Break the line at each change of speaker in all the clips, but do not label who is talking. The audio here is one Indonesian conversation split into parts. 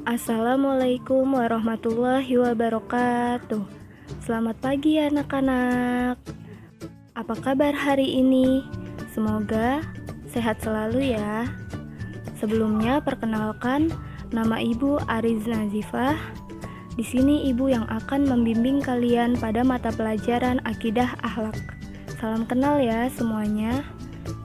Assalamualaikum warahmatullahi wabarakatuh. Selamat pagi anak-anak. Apa kabar hari ini? Semoga sehat selalu ya. Sebelumnya perkenalkan, nama Ibu Ariz Nazifah. Di sini Ibu yang akan membimbing kalian pada mata pelajaran akidah akhlak. Salam kenal ya semuanya.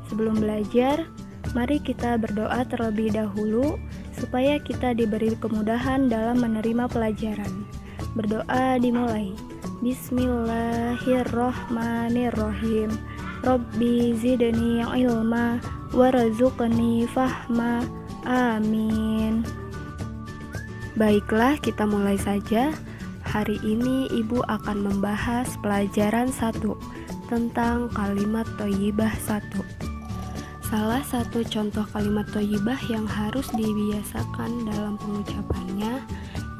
Sebelum belajar, mari kita berdoa terlebih dahulu supaya kita diberi kemudahan dalam menerima pelajaran. Berdoa dimulai. Bismillahirrohmanirrohim. Robbi zidni ilma warzuqni fahma. Amin. Baiklah, kita mulai saja. Hari ini Ibu akan membahas pelajaran 1 tentang kalimat thayyibah 1. Salah satu contoh kalimat thayyibah yang harus dibiasakan dalam pengucapannya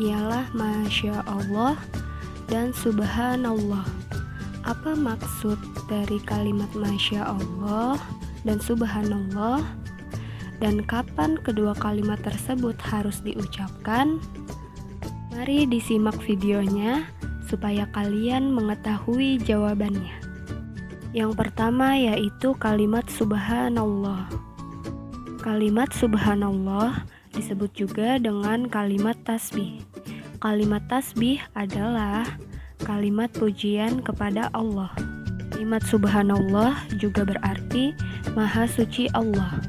ialah Masya Allah dan Subhanallah. Apa maksud dari kalimat Masya Allah dan Subhanallah? Dan kapan kedua kalimat tersebut harus diucapkan? Mari disimak videonya supaya kalian mengetahui jawabannya. Yang pertama yaitu kalimat Subhanallah. Kalimat Subhanallah disebut juga dengan kalimat tasbih. Kalimat tasbih adalah kalimat pujian kepada Allah. Kalimat Subhanallah juga berarti Maha Suci Allah.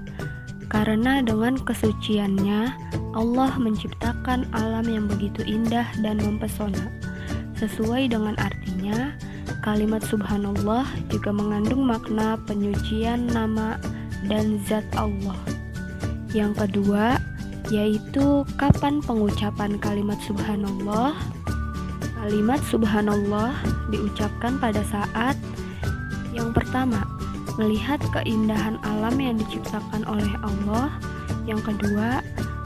Karena dengan kesuciannya, Allah menciptakan alam yang begitu indah dan mempesona. Sesuai dengan artinya, kalimat Subhanallah juga mengandung makna penyucian nama dan zat Allah. Yang kedua, yaitu kapan pengucapan kalimat Subhanallah? Kalimat Subhanallah diucapkan pada saat yang pertama, melihat keindahan alam yang diciptakan oleh Allah. Yang kedua,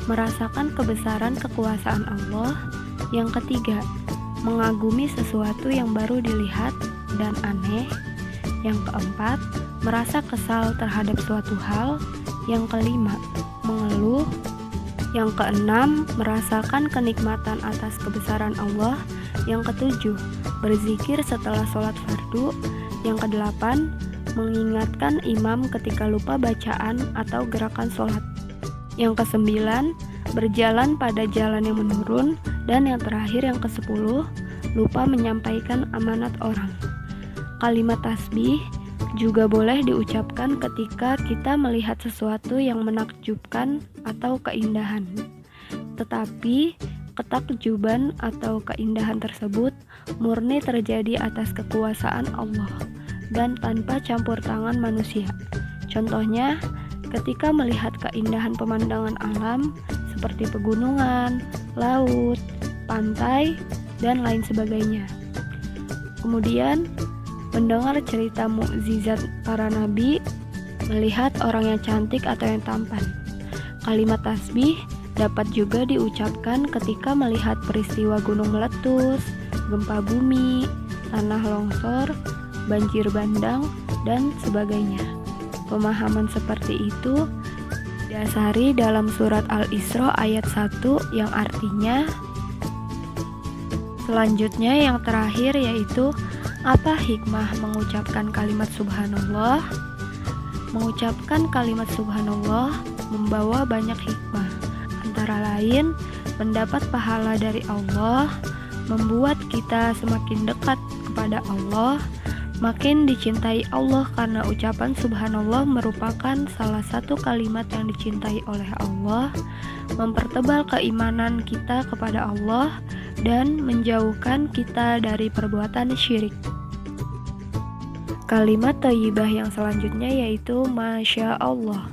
merasakan kebesaran kekuasaan Allah. Yang ketiga, mengagumi sesuatu yang baru dilihat dan aneh. Yang keempat, merasa kesal terhadap suatu hal. Yang kelima, mengeluh. Yang keenam, merasakan kenikmatan atas kebesaran Allah. Yang ketujuh, berzikir setelah sholat fardu. Yang kedelapan, mengingatkan imam ketika lupa bacaan atau gerakan sholat. Yang kesembilan, berjalan pada jalan yang menurun. Dan yang terakhir, yang ke-10, lupa menyampaikan amanat orang. Kalimat tasbih juga boleh diucapkan ketika kita melihat sesuatu yang menakjubkan atau keindahan. Tetapi ketakjuban atau keindahan tersebut murni terjadi atas kekuasaan Allah dan tanpa campur tangan manusia. Contohnya, ketika melihat keindahan pemandangan alam seperti pegunungan, laut, pantai, dan lain sebagainya. Kemudian, mendengar cerita mukjizat para nabi, melihat orang yang cantik atau yang tampan. Kalimat tasbih dapat juga diucapkan ketika melihat peristiwa gunung meletus, gempa bumi, tanah longsor, banjir bandang, dan sebagainya. Pemahaman seperti itu didasari dalam surat Al-Isra ayat 1 yang artinya, selanjutnya yang terakhir yaitu apa hikmah mengucapkan kalimat Subhanallah? Mengucapkan kalimat Subhanallah membawa banyak hikmah, antara lain mendapat pahala dari Allah, membuat kita semakin dekat kepada Allah, makin dicintai Allah karena ucapan Subhanallah merupakan salah satu kalimat yang dicintai oleh Allah, mempertebal keimanan kita kepada Allah, dan menjauhkan kita dari perbuatan syirik. Kalimat thayyibah yang selanjutnya yaitu Masya Allah.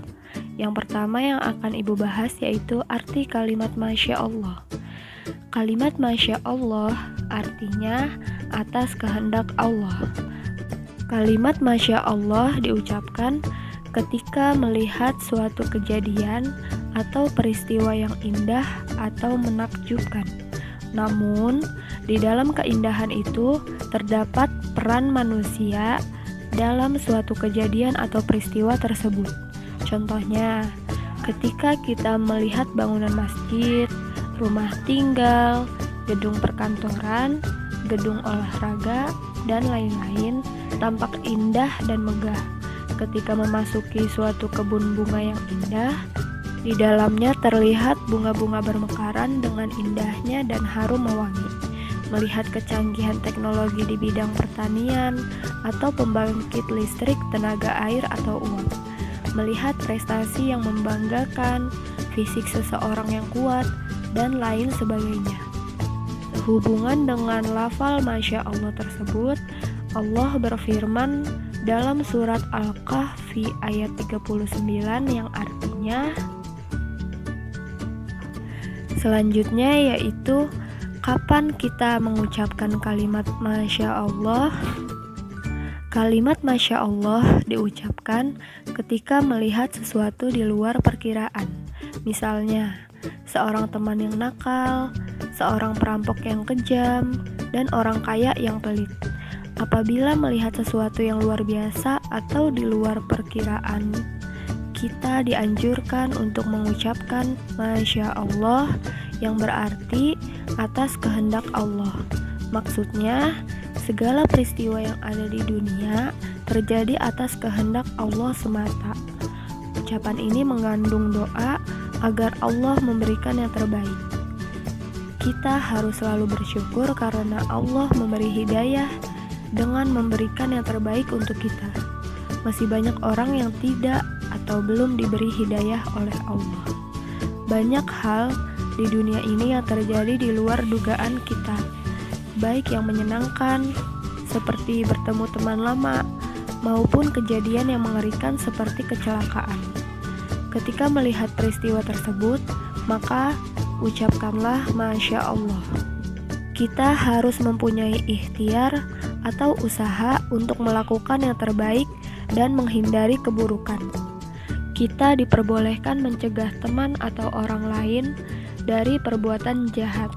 Yang pertama yang akan Ibu bahas yaitu arti kalimat Masya Allah. Kalimat Masya Allah artinya atas kehendak Allah. Kalimat Masya Allah diucapkan ketika melihat suatu kejadian atau peristiwa yang indah atau menakjubkan. Namun, di dalam keindahan itu terdapat peran manusia dalam suatu kejadian atau peristiwa tersebut. Contohnya, ketika kita melihat bangunan masjid, rumah tinggal, gedung perkantoran, gedung olahraga, dan lain-lain tampak indah dan megah. Ketika memasuki suatu kebun bunga yang indah, di dalamnya terlihat bunga-bunga bermekaran dengan indahnya dan harum mewangi. Melihat kecanggihan teknologi di bidang pertanian atau pembangkit listrik tenaga air atau uap. Melihat prestasi yang membanggakan, fisik seseorang yang kuat, dan lain sebagainya. Sehubungan dengan lafal Masya Allah tersebut, Allah berfirman dalam surat Al-Kahfi ayat 39 yang artinya selanjutnya, yaitu kapan kita mengucapkan kalimat Masya Allah? Kalimat Masya Allah diucapkan ketika melihat sesuatu di luar perkiraan. Misalnya, seorang teman yang nakal, seorang perampok yang kejam, dan orang kaya yang pelit. Apabila melihat sesuatu yang luar biasa atau di luar perkiraan, kita dianjurkan untuk mengucapkan Masya Allah yang berarti atas kehendak Allah. Maksudnya, segala peristiwa yang ada di dunia terjadi atas kehendak Allah semata. Ucapan ini mengandung doa agar Allah memberikan yang terbaik. Kita harus selalu bersyukur karena Allah memberi hidayah dengan memberikan yang terbaik untuk kita. Masih banyak orang yang tidak atau belum diberi hidayah oleh Allah. Banyak hal di dunia ini yang terjadi di luar dugaan kita, baik yang menyenangkan seperti bertemu teman lama maupun kejadian yang mengerikan seperti kecelakaan. Ketika melihat peristiwa tersebut, maka ucapkanlah Masya Allah. Kita harus mempunyai ikhtiar atau usaha untuk melakukan yang terbaik dan menghindari keburukan. Kita diperbolehkan mencegah teman atau orang lain dari perbuatan jahat.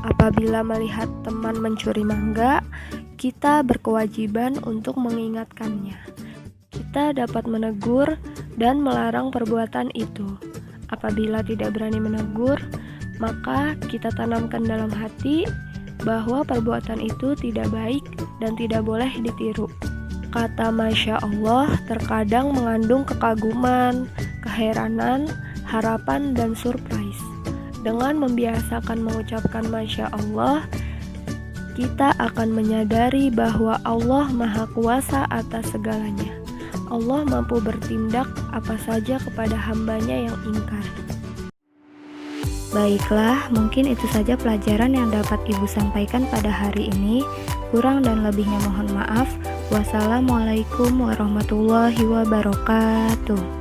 Apabila melihat teman mencuri mangga, kita berkewajiban untuk mengingatkannya. Kita dapat menegur dan melarang perbuatan itu. Apabila tidak berani menegur, maka kita tanamkan dalam hati bahwa perbuatan itu tidak baik dan tidak boleh ditiru. Kata Masya Allah terkadang mengandung kekaguman, keheranan, harapan, dan surprise. Dengan membiasakan mengucapkan Masya Allah, kita akan menyadari bahwa Allah Maha Kuasa atas segalanya. Allah mampu bertindak apa saja kepada hambanya yang ingkar. Baiklah, mungkin itu saja pelajaran yang dapat Ibu sampaikan pada hari ini. Kurang dan lebihnya mohon maaf. Wassalamualaikum warahmatullahi wabarakatuh.